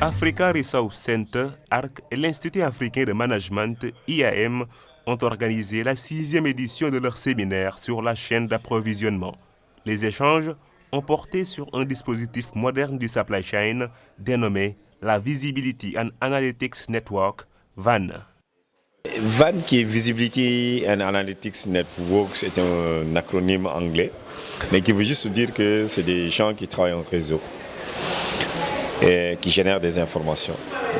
Africa Resource Center, ARC et l'Institut africain de management, IAM, ont organisé la 6e édition de leur séminaire sur la chaîne d'approvisionnement. Les échanges ont porté sur un dispositif moderne du supply chain dénommé la Visibility and Analytics Network, VAN. VAN, qui est Visibility and Analytics Network, c'est un acronyme anglais, mais qui veut juste dire que c'est des gens qui travaillent en réseau et qui génèrent des informations,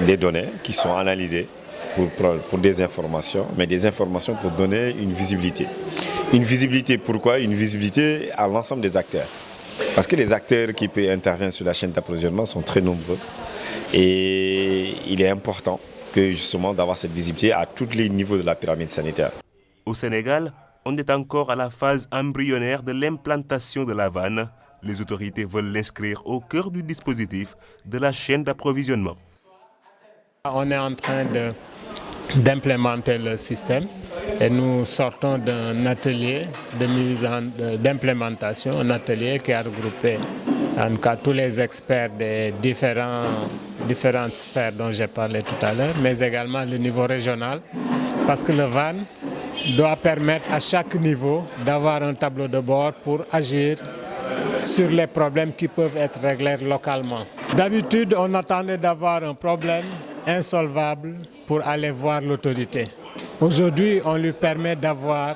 des données qui sont analysées pour des informations, mais des informations pour donner une visibilité. Une visibilité, pourquoi? Une visibilité à l'ensemble des acteurs. Parce que les acteurs qui interviennent sur la chaîne d'approvisionnement sont très nombreux et il est important justement d'avoir cette visibilité à tous les niveaux de la pyramide sanitaire. Au Sénégal, on est encore à la phase embryonnaire de l'implantation de la VAN. Les autorités veulent l'inscrire au cœur du dispositif de la chaîne d'approvisionnement. On est en train d'implémenter le système et nous sortons d'un atelier d'implémentation, un atelier qui a regroupé en tout cas tous les experts des différentes sphères dont j'ai parlé tout à l'heure, mais également le niveau régional, parce que le VAN doit permettre à chaque niveau d'avoir un tableau de bord pour agir sur les problèmes qui peuvent être réglés localement. D'habitude, on attendait d'avoir un problème insolvable pour aller voir l'autorité. Aujourd'hui, on lui permet d'avoir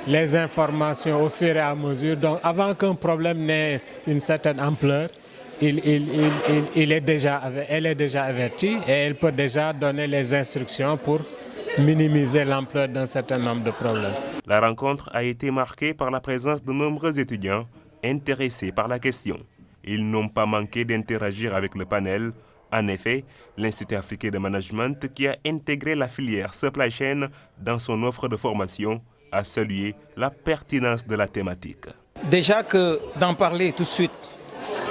les informations au fur et à mesure. Donc, avant qu'un problème n'ait une certaine ampleur, elle est déjà avertie et elle peut déjà donner les instructions pour minimiser l'ampleur d'un certain nombre de problèmes. La rencontre a été marquée par la présence de nombreux étudiants intéressés par la question. Ils n'ont pas manqué d'interagir avec le panel. En effet, l'Institut africain de management, qui a intégré la filière supply chain dans son offre de formation, a salué la pertinence de la thématique. Déjà que d'en parler tout de suite,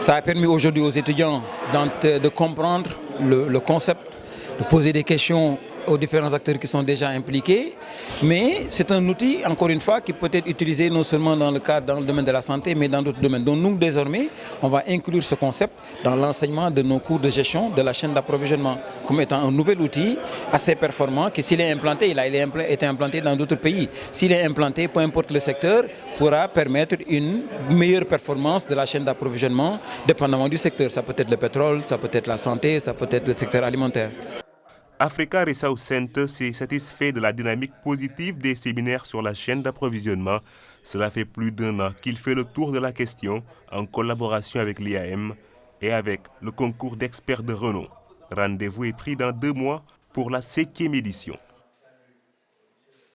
ça a permis aujourd'hui aux étudiants de comprendre le concept, de poser des questions aux différents acteurs qui sont déjà impliqués, mais c'est un outil, encore une fois, qui peut être utilisé non seulement dans le domaine de la santé, mais dans d'autres domaines. Donc nous, désormais, on va inclure ce concept dans l'enseignement de nos cours de gestion de la chaîne d'approvisionnement, comme étant un nouvel outil assez performant, qui s'il est implanté, il a été implanté dans d'autres pays. S'il est implanté, peu importe le secteur, pourra permettre une meilleure performance de la chaîne d'approvisionnement, dépendamment du secteur. Ça peut être le pétrole, ça peut être la santé, ça peut être le secteur alimentaire. Africa Resource Center s'est satisfait de la dynamique positive des séminaires sur la chaîne d'approvisionnement. Cela fait plus d'1 an qu'il fait le tour de la question en collaboration avec l'IAM et avec le concours d'experts de renom. Rendez-vous est pris dans 2 mois pour la 7e édition.